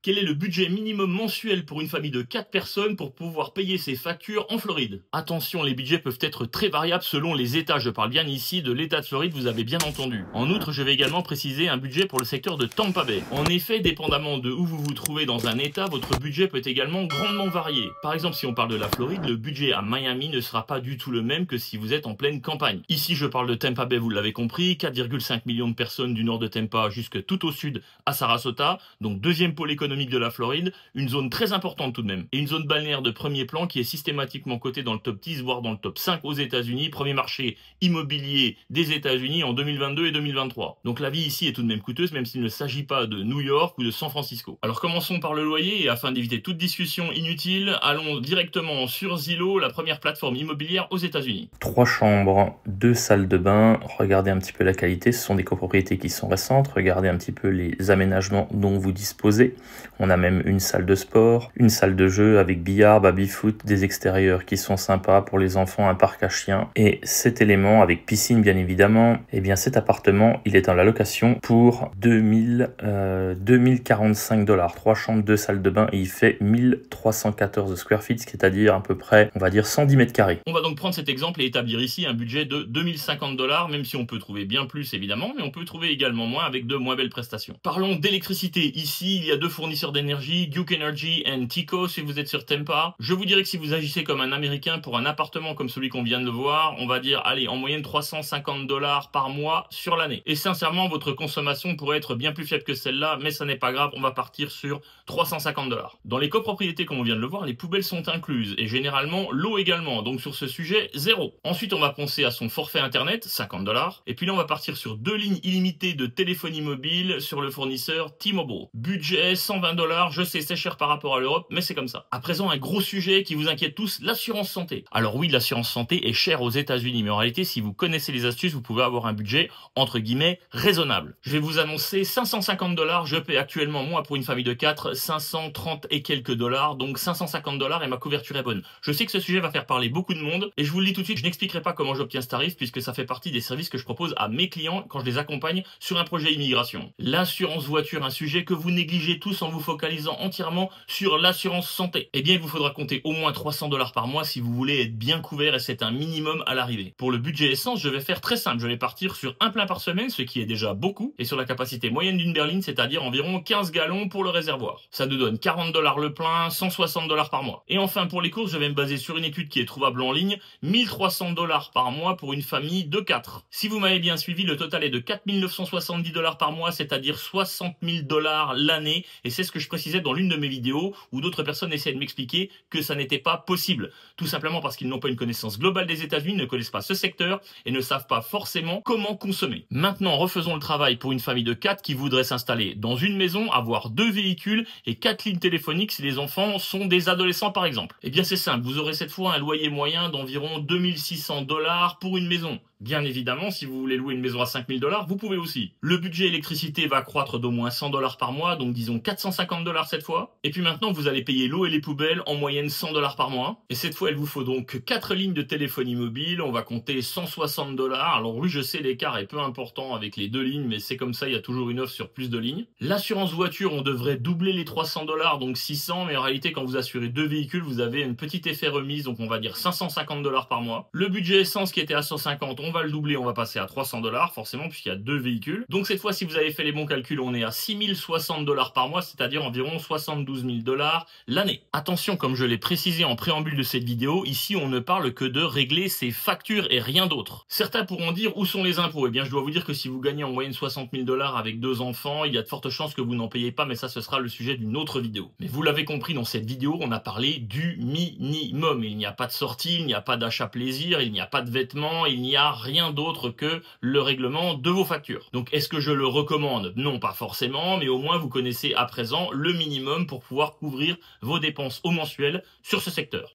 Quel est le budget minimum mensuel pour une famille de 4 personnes pour pouvoir payer ses factures en Floride? Attention, les budgets peuvent être très variables selon les États. Je parle bien ici de l'État de Floride, vous avez bien entendu. En outre, je vais également préciser un budget pour le secteur de Tampa Bay. En effet, dépendamment de où vous vous trouvez dans un État, votre budget peut également grandement varier. Par exemple, si on parle de la Floride, le budget à Miami ne sera pas du tout le même que si vous êtes en pleine campagne. Ici, je parle de Tampa Bay, vous l'avez compris, 4,5 millions de personnes du nord de Tampa jusque tout au sud à Sarasota, donc deuxième pôle économique de la Floride, une zone très importante tout de même. Et une zone balnéaire de premier plan qui est systématiquement cotée dans le top 10, voire dans le top 5 aux États-Unis, premier marché immobilier des États-Unis en 2022 et 2023. Donc la vie ici est tout de même coûteuse, même s'il ne s'agit pas de New York ou de San Francisco. Alors commençons par le loyer, et afin d'éviter toute discussion inutile, allons directement sur Zillow, la première plateforme immobilière aux États-Unis. 3 chambres, 2 salles de bain, regardez un petit peu la qualité, ce sont des copropriétés qui sont récentes, regardez un petit peu les aménagements dont vous disposez. On a même une salle de sport, une salle de jeu avec billard, baby-foot, des extérieurs qui sont sympas pour les enfants, un parc à chiens. Et cet élément avec piscine bien évidemment, eh bien cet appartement, il est en location pour 2045 $. 3 chambres, 2 salles de bain et il fait 1314 square feet, c'est-à-dire à peu près, on va dire 110 mètres carrés. On va donc prendre cet exemple et établir ici un budget de 2050 $, même si on peut trouver bien plus évidemment, mais on peut trouver également moins avec de moins belles prestations. Parlons d'électricité. Ici, il y a 2 fournisseurs d'énergie, Duke Energy et Tico si vous êtes sur Tampa. Je vous dirais que si vous agissez comme un Américain pour un appartement comme celui qu'on vient de voir, on va dire, allez, en moyenne 350 $ par mois sur l'année. Et sincèrement, votre consommation pourrait être bien plus faible que celle-là, mais ça n'est pas grave, on va partir sur 350 $. Dans les copropriétés, comme on vient de le voir, les poubelles sont incluses et généralement l'eau également. Donc sur ce sujet, 0. Ensuite, on va penser à son forfait internet, 50 $. Et puis là, on va partir sur 2 lignes illimitées de téléphonie mobile sur le fournisseur T-Mobile. Budget 120 $. Je sais, c'est cher par rapport à l'Europe, mais c'est comme ça. À présent, un gros sujet qui vous inquiète tous, l'assurance santé. Alors oui, l'assurance santé est chère aux États-Unis, mais en réalité, si vous connaissez les astuces, vous pouvez avoir un budget entre guillemets raisonnable. Je vais vous annoncer 550 $. Je paie actuellement, moi, pour une famille de 4, 530 et quelques dollars, donc 550 $ et ma couverture est bonne. Je sais que ce sujet va faire parler beaucoup de monde et je vous le dis tout de suite, je n'expliquerai pas comment j'obtiens ce tarif puisque ça fait partie des services que je propose à mes clients quand je les accompagne sur un projet immigration. L'assurance voiture, un sujet que vous négligez tous en vous focalisant entièrement sur l'assurance santé. Eh bien, il vous faudra compter au moins 300 $ par mois si vous voulez être bien couvert et c'est un minimum à l'arrivée. Pour le budget essence, je vais faire très simple, je vais partir sur un plein par semaine, ce qui est déjà beaucoup, et sur la capacité moyenne d'une berline, c'est-à-dire environ 15 gallons pour le réservoir. Ça nous donne 40 $ le plein, 160 $ par mois. Et enfin, pour les courses, je vais me baser sur une étude qui est trouvable en ligne, 1300 $ par mois pour une famille de 4. Si vous m'avez bien suivi, le total est de 4970 $ par mois, c'est-à-dire 60 000 $ l'année, et c'est ce que je précisais dans l'une de mes vidéos, où d'autres personnes essaient de m'expliquer que ça n'était pas possible. Tout simplement parce qu'ils n'ont pas une connaissance globale des États-Unis, ne connaissent pas ce secteur, et ne savent pas forcément comment consommer. Maintenant, refaisons le travail pour une famille de 4 qui voudrait s'installer dans une maison, avoir 2 véhicules et 4 lignes téléphoniques si les enfants sont des adolescents par exemple. Eh bien c'est simple, vous aurez cette fois un loyer moyen d'environ 2600 $ pour une maison. Bien évidemment, si vous voulez louer une maison à 5000 $, vous pouvez aussi. Le budget électricité va croître d'au moins 100 $ par mois, donc disons 450 $ cette fois. Et puis maintenant, vous allez payer l'eau et les poubelles en moyenne 100 $ par mois. Et cette fois, il vous faut donc 4 lignes de téléphonie mobile, on va compter 160 $. Alors oui, je sais, l'écart est peu important avec les 2 lignes, mais c'est comme ça, il y a toujours une offre sur plus de lignes. L'assurance voiture, on devrait doubler les 300 $, donc 600, mais en réalité, quand vous assurez 2 véhicules, vous avez un petit effet remise, donc on va dire 550 $ par mois. Le budget essence qui était à 150, on va le doubler, on va passer à 300 $, forcément, puisqu'il y a 2 véhicules. Donc cette fois, si vous avez fait les bons calculs, on est à 6060 $ par mois, c'est-à-dire environ 72 000 $ l'année. Attention, comme je l'ai précisé en préambule de cette vidéo, ici, on ne parle que de régler ses factures et rien d'autre. Certains pourront dire, où sont les impôts? Eh bien, je dois vous dire que si vous gagnez en moyenne 60 000 $ avec 2 enfants, il y a de fortes chances que vous n'en payez pas, mais ça, ce sera le sujet d'une autre vidéo. Mais vous l'avez compris, dans cette vidéo, on a parlé du minimum. Il n'y a pas de sortie, il n'y a pas d'achat plaisir, il n'y a pas de vêtements, il n'y a rien d'autre que le règlement de vos factures. Donc, est-ce que je le recommande? Non, pas forcément, mais au moins vous connaissez à présent le minimum pour pouvoir couvrir vos dépenses au mensuel sur ce secteur.